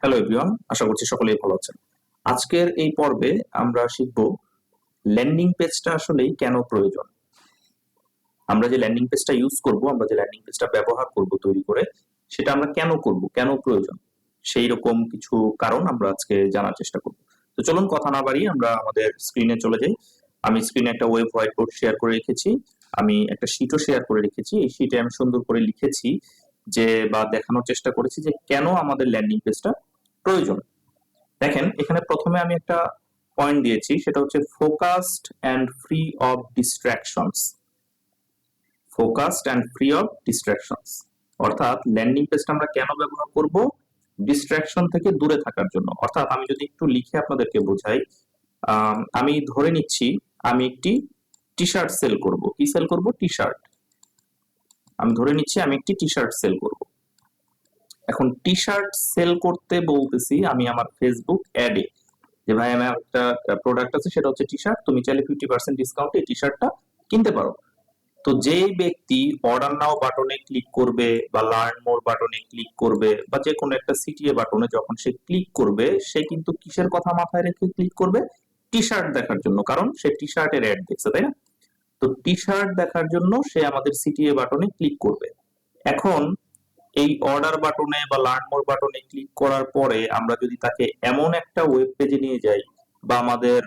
Hello everyone, আশা করছি সকলেই ভালো আছেন। আজকের এই পর্বে আমরা শিখব ল্যান্ডিং পেজটা আসলেই কেন প্রয়োজন। আমরা যে ল্যান্ডিং পেজটা ইউজ করব, আমরা যে ল্যান্ডিং পেজটা ব্যবহার করব তৈরি করে, সেটা আমরা কেন করব, কেন প্রয়োজন, সেই রকম কিছু কারণ আমরা আজকে জানার চেষ্টা করব। তো চলুন কথা না বাড়িয়ে আমরা আমাদের স্ক্রিনে চলে যাই। আমি স্ক্রিনে একটা ওয়েব হোয়াইট বোর্ড শেয়ার করে রেখেছি, আমি একটা শিটও শেয়ার করে রেখেছি। এই শিটে আমি সুন্দর করে লিখেছি যে বা দেখানোর চেষ্টা করেছি যে কেন আমাদের ল্যান্ডিং পেজটা প্রয়োজন। দেখেন এখানে প্রথমে আমি একটা পয়েন্ট দিয়েছি, সেটা হচ্ছে focused and free of distractions. Focused and free of distractions অর্থাৎ ল্যান্ডিং পেজটা আমরা কেন ব্যবহার করব? ডিস্ট্রাকশন থেকে দূরে থাকার জন্য। অর্থাৎ আমি যদি একটু লিখে আপনাদেরকে বোঝাই, আমি ধরে নিচ্ছি আমি একটি টি শার্ট সেল করব। কি সেল করব? T shirt. আমি ধরে নিচ্ছি আমি একটি টি শার্ট সেল করব। এখন টি শার্ট সেল করতে বলতেছি আমি আমার ফেসবুক অ্যাডে যে ভাই আমার একটা প্রোডাক্ট আছে, সেটা হচ্ছে টি শার্ট, তুমি চাইলে 50% ডিসকাউন্টে এই টি শার্টটা কিনতে পারো। তো যে ব্যক্তি অর্ডার নাও বাটনে ক্লিক করবে বা লার্ন মোর বাটনে ক্লিক করবে বা যে কোনো একটা সিটিএ বাটনে যখন সে ক্লিক করবে, সে কিন্তু কিসের কথা মাথায় রেখে ক্লিক করবে? টি শার্ট দেখার জন্য, কারণ সে টি শার্টের অ্যাড দেখছে, তাই না? তো টি শার্ট দেখার জন্য সে আমাদের সিটিএ বাটনে ক্লিক করবে। এখন এই অর্ডার বাটনে বা লার্ন মোর বাটনে ক্লিক করার পরে আমরা যদি তাকে এমন একটা ওয়েব পেজে নিয়ে যাই বা আমাদের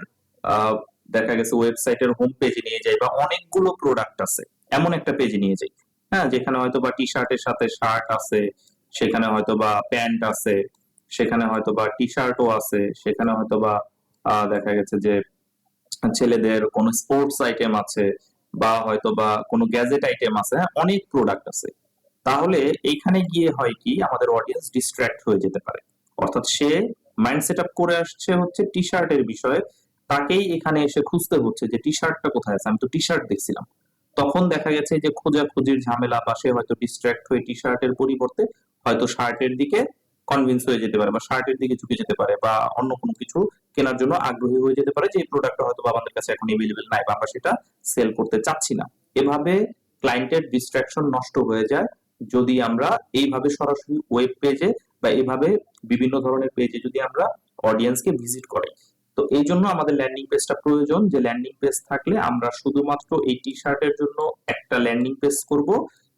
আহ, দেখা গেছে ওয়েবসাইটের হোম পেজে নিয়ে যাই বা অনেকগুলো প্রোডাক্ট আছে এমন একটা পেজে নিয়ে যাই, হ্যাঁ, যেখানে হয়তো বা টি শার্টের সাথে শার্ট আছে, সেখানে হয়তো বা প্যান্ট আছে, সেখানে হয়তো বা টি শার্টও আছে, সেখানে হয়তো বা দেখা গেছে যে ছেলেদের কোনো স্পোর্টস আইটেম আছে বা হয়তো বা কোনো গ্যাজেট আইটেম আছে, হ্যাঁ, অনেক প্রোডাক্ট আছে। তাহলে এইখানে গিয়ে হয় কি, আমাদের অডিয়েন্স ডিস্ট্রাক্ট হয়ে যেতে পারে। অর্থাৎ সে মাইন্ড সেট আপ করে আসছে হচ্ছে টি শার্টের বিষয়ে, তাকেই এখানে এসে খুঁজতে হচ্ছে যে টি শার্টটা কোথায় আছে, আমি তো টি শার্ট দেখছিলাম। তখন দেখা গেছে যে খোঁজাখুঁজির ঝামেলা বা সে হয়তো ডিস্ট্রাক্ট হয়ে টি শার্টের পরিবর্তে হয়তো শার্টের দিকে কনভিন্স হয়ে যেতে পারে বা শার্টের দিকে ঝুঁকে যেতে পারে বা অন্য কোনো কিছু কেনার জন্য আগ্রহী হয়ে যেতে পারে যে এই প্রোডাক্টটা হয়তো বা আমাদের কাছে এখন এভেলেবেল নাই বা আমরা সেটা সেল করতে চাচ্ছি না। এভাবে ক্লায়েন্টের ডিস্ট্রাকশন নষ্ট হয়ে যায় যদি আমরা এইভাবে সরাসরি ওয়েব পেজে বা এইভাবে বিভিন্ন ধরনের পেজে যদি আমরা অডিয়েন্সকে ভিজিট করাই। তো এই জন্য আমাদের ল্যান্ডিং পেজটা প্রয়োজন, যে ল্যান্ডিং পেজ থাকলে আমরা শুধুমাত্র এই টি শার্টের জন্য একটা ল্যান্ডিং পেজ করব।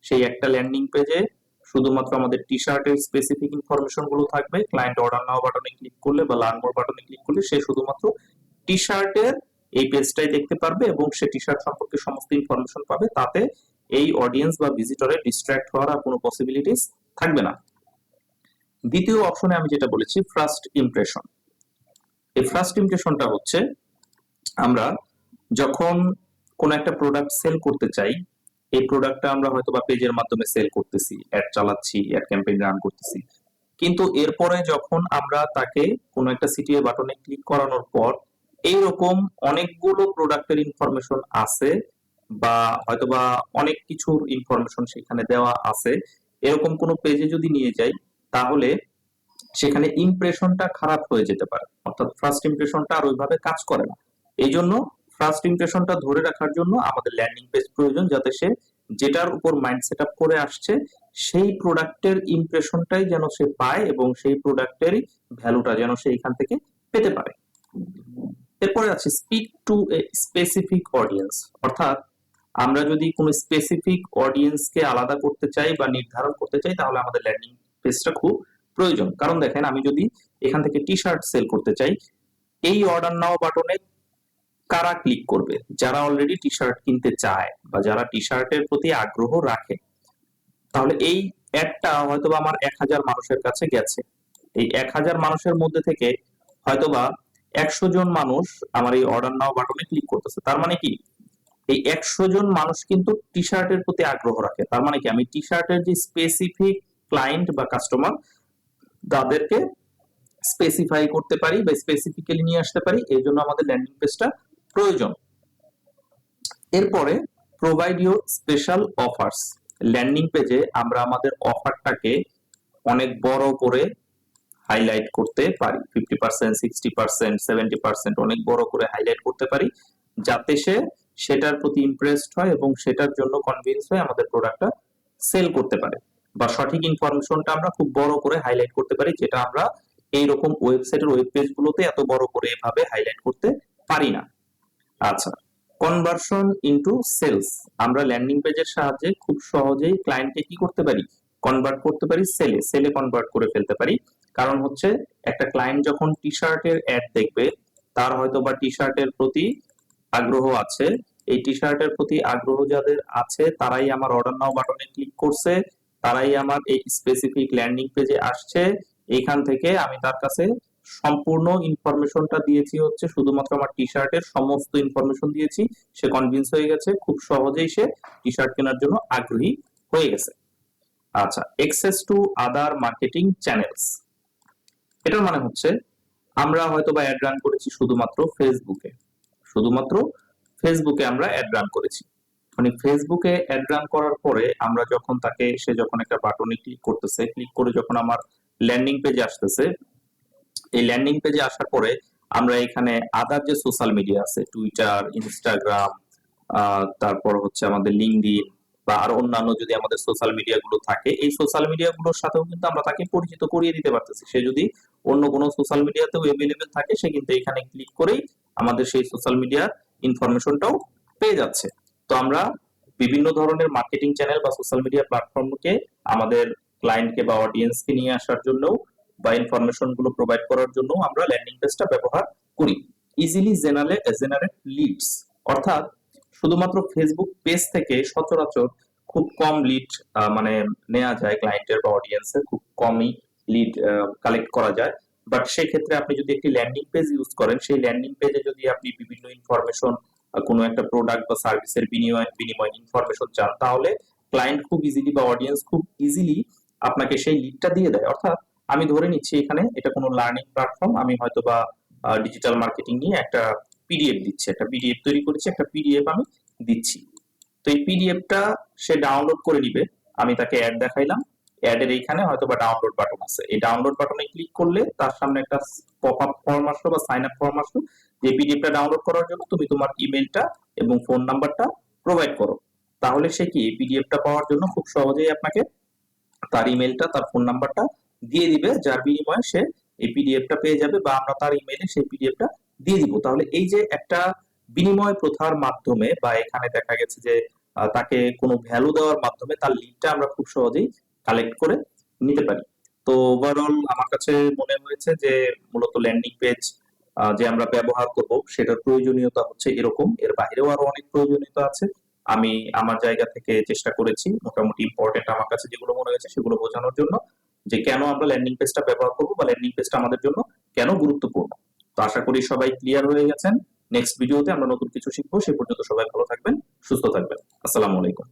সেই একটা ল্যান্ডিং পেজে শুধুমাত্র আমাদের টি শার্টের স্পেসিফিক ইনফরমেশন গুলো থাকবে। ক্লায়েন্ট অর্ডার নাও বাটনে ক্লিক করলে বা লার্ন মোর বাটনে ক্লিক করলে সে শুধুমাত্র টি শার্টের এই পেজটাই দেখতে পারবে এবং সে টি শার্ট সম্পর্কে সমস্ত ইনফরমেশন পাবে। তাতে এই অডিয়েন্স বা ভিজিটরের ডিস্ট্রাক্ট হওয়ার আর কোনো পসিবিলিটিস থাকবে না। দ্বিতীয় অপশনে আমি যেটা বলেছি ফার্স্ট ইমপ্রেশন। এই ফার্স্ট ইমপ্রেশনটা হচ্ছে আমরা যখন কোনো একটা প্রোডাক্ট সেল করতে চাই, এই প্রোডাক্টটা আমরা হয়তো বা পেজের মাধ্যমে সেল করতেছি, অ্যাড চালাচ্ছি, অ্যাড ক্যাম্পেইন রান করতেছি, কিন্তু এরপরে যখন আমরা তাকে কোনো একটা সিটিএ বাটনে ক্লিক করানোর পর এইরকম অনেকগুলো প্রোডাক্টের ইনফরমেশন আছে বা হয়তোবা অনেক কিছুর ইনফরমেশন সেখানে দেওয়া আছে, এরকম কোনো পেজে যদি নিয়ে যাই, তাহলে সেখানে ইমপ্রেশনটা খারাপ হয়ে যেতে পারে। অর্থাৎ ফার্স্ট ইমপ্রেশনটা আর ওইভাবে কাজ করে না। এই জন্য ফার্স্ট ইমপ্রেশনটা ধরে রাখার জন্য আমাদের ল্যান্ডিং পেজ প্রয়োজন, যাতে সে যেটার উপর মাইন্ড সেট আপ করে আসছে সেই প্রোডাক্টের ইমপ্রেশনটাই যেন সে পায় এবং সেই প্রোডাক্টেরই ভ্যালুটা যেন সে এখান থেকে পেতে পারে। এরপরে আছে speak to a specific audience. অর্থাৎ আমরা যদি কোনো স্পেসিফিক অডিয়েন্সকে আলাদা করতে চাই বা নির্ধারণ করতে চাই, তাহলে আমাদের ল্যান্ডিং পেজটা খুব প্রয়োজন। কারণ দেখেন, আমি যদি এখান থেকে টি শার্ট সেল করতে চাই, এই অর্ডার নাও বাটনে কারা ক্লিক করবে? যারা অলরেডি টি শার্ট কিনতে চায় বা যারা টি শার্টের প্রতি আগ্রহ রাখে। তাহলে এই অ্যাডটা হয়তোবা আমার 1000 মানুষের কাছে গেছে। এই 1000 মানুষের মধ্যে থেকে হয়তোবা 100 জন মানুষ আমার এই অর্ডার নাও বাটনে ক্লিক করতেছে। তার মানে কি, এই 100 জন মানুষ কিন্তু টি শার্টের প্রতি আগ্রহ রাখে। তার মানে কি, আমি টি শার্টের যে স্পেসিফিক ক্লায়েন্ট বা কাস্টমার, তাদেরকে স্পেসিফাই করতে পারি বা স্পেসিফিক্যালি নিয়ে আসতে পারি। এই জন্য আমাদের ল্যান্ডিং পেজটা প্রয়োজন। এরপরে provide your special offers. Landing পেজে আমরা আমাদের অফারটাকে অনেক বড় করে হাইলাইট করতে পারি, 50%, 60%, 70%, অনেক বড় করে হাইলাইট করতে পারি, যাতে সে সেটার প্রতি ইমপ্রেসড হয় এবং সেটার জন্য কনভিন্স হয়ে আমাদের প্রোডাক্টটা সেল করতে পারে। বা সঠিক ইনফরমেশনটা আমরা খুব বড় করে হাইলাইট করতে পারি, যেটা আমরা এইরকম ওয়েবসাইটের ওয়েব পেজ গুলোতে এত বড় করে এভাবে হাইলাইট করতে পারি না। আচ্ছা, কনভার্সন ইনটু সেলস, আমরা ল্যান্ডিং পেজের সাহায্যে খুব সহজেই ক্লায়েন্টকে কি করতে পারি, কনভার্ট করতে পারি সেলে কনভার্ট করে ফেলতে পারি। কারণ হচ্ছে একটা ক্লায়েন্ট যখন টি শার্টের অ্যাড দেখবে, তার হয়তো বা টি শার্টের প্রতি আগ্রহ আছে, এই টি শার্টের প্রতি আগ্রহ যাদের আছে তারাই আমার অর্ডার নাও বাটনে ক্লিক করছে, তারাই আমার এই স্পেসিফিক ল্যান্ডিং পেজে আসছে। এইখান থেকে আমি তার কাছে সম্পূর্ণ ইনফরমেশনটা দিয়েছি, হচ্ছে শুধুমাত্র আমার টি শার্টের সমস্ত ইনফরমেশন দিয়েছি, সে কনভিন্স হয়ে গেছে, খুব সহজেই সে টি শার্ট কেনার জন্য আগ্রহী হয়ে গেছে। আচ্ছা, access to other marketing channels, এটার মানে হচ্ছে আমরা হয়তো বা অ্যাড রান করেছি শুধুমাত্র ফেসবুকে আমরা অ্যাড রান করেছি। মানে ফেসবুকে অ্যাড রান করার পরে আমরা যখন সে যখন একটা বাটনে ক্লিক করতেছে, ক্লিক করে যখন আমার ল্যান্ডিং পেজে আসতেছে, এই ল্যান্ডিং পেজে আসার পরে আমরা এখানে আদার যে সোশ্যাল মিডিয়া আছে, টুইটার, ইনস্টাগ্রাম, তারপর হচ্ছে আমাদের লিঙ্কডইন বা আরো অন্যান্য যদি আমাদের সোশ্যাল মিডিয়া গুলো থাকে, এই সোশ্যাল মিডিয়া গুলোর সাথেও কিন্তু আমরা তাকে পরিচিত করিয়ে দিতে পারতেছি। সে যদি অন্য কোনো সোশ্যাল মিডিয়াতেও অ্যাভেলেবেল থাকে, সে কিন্তু এখানে ক্লিক করেই আমাদের সেই সোশ্যাল মিডিয়ার ইনফরমেশনটাও পেয়ে যাচ্ছে। তো আমরা বিভিন্ন ধরনের মার্কেটিং চ্যানেল বা সোশ্যাল মিডিয়া প্ল্যাটফর্মকে আমাদের ক্লায়েন্টকে বা অডিয়েন্সকে নিয়ে আসার জন্য বা ইনফরমেশন গুলো প্রোভাইড করার জন্য আমরা ল্যান্ডিং পেজটা ব্যবহার করি। ইজিলি জেনারেট লিডস, অর্থাৎ শুধুমাত্র ফেসবুক পেজ থেকে সচরাচর খুব কম লিড মানে নেওয়া যায়, ক্লায়েন্টের বা অডিয়েন্সের খুব কমই লিড কালেক্ট করা যায়। বাট সেক্ষেত্রে আপনি যদি একটি ল্যান্ডিং পেজ ইউজ করেন, সেই ল্যান্ডিং পেজে যদি আপনি বিভিন্ন ইনফরমেশন, কোনো একটা প্রোডাক্ট বা সার্ভিসের বিনিময় ইনফরমেশন চান, তাহলে ক্লায়েন্ট খুব ইজিলি বা অডিয়েন্স খুব ইজিলি আপনাকে সেই লিডটা দিয়ে দেয়। অর্থাৎ আমি ধরে নিচ্ছি এখানে এটা কোনো লার্নিং প্ল্যাটফর্ম, আমি হয়তো বা ডিজিটাল মার্কেটিং নিয়ে একটা পিডিএফ দিচ্ছি, একটা পিডিএফ তৈরি করেছি, একটা পিডিএফ আমি দিচ্ছি। তো এই পিডিএফটা সে ডাউনলোড করে নিবে, আমি তাকে অ্যাড দেখাইলাম, অ্যাডের এইখানে হয়তো বা ডাউনলোড বাটন আছে, এই ডাউনলোড বাটনে ক্লিক করলে তার সামনে একটা পপ আপ ফর্ম আসলো বা সাইন আপ ফর্ম আসলো, যে পিডিএফটা ডাউনলোড করার জন্য তুমি তোমার ইমেলটা এবং ফোন নাম্বারটা প্রোভাইড করো। তাহলে সে কি এই পিডিএফটা পাওয়ার জন্য খুব সহজেই আপনাকে তার ইমেলটা, তার ফোন নাম্বারটা দিয়ে দিবে, যার বিনিময়ে সে এই পিডিএফটা পেয়ে যাবে বা আমরা তার ইমেলে সেই পিডিএফটা দিয়ে দিব। তাহলে এই যে একটা বিনিময় প্রথার মাধ্যমে বা এখানে দেখা গেছে যে তাকে কোনো ভ্যালু দেওয়ার মাধ্যমে তার লিডটা আমরা খুব সহজেই কালেক্ট করে নিতে পারি। তো ওভারঅল আমার কাছে মনে হয়েছে যে মূলত ল্যান্ডিং পেজ যে আমরা ব্যবহার করব সেটার প্রয়োজনীয়তা হচ্ছে এরকম, এর বাইরেও আরো অনেক প্রয়োজনীয়তা আছে। আমি আমার জায়গা থেকে চেষ্টা করেছি মোটামুটি ইম্পর্টেন্ট আমার কাছে যেগুলো মনে হয়েছে সেগুলো বোঝানোর জন্য, যে কেন আমরা ল্যান্ডিং পেজটা ব্যবহার করব বা ল্যান্ডিং পেজটা আমাদের জন্য কেন গুরুত্বপূর্ণ। তো আশা করি সবাই ক্লিয়ার হয়ে গেছেন। নেক্সট ভিডিওতে আমরা নতুন কিছু শিখবো, সে পর্যন্ত সবাই ভালো থাকবেন, সুস্থ থাকবেন। আসসালামু আলাইকুম।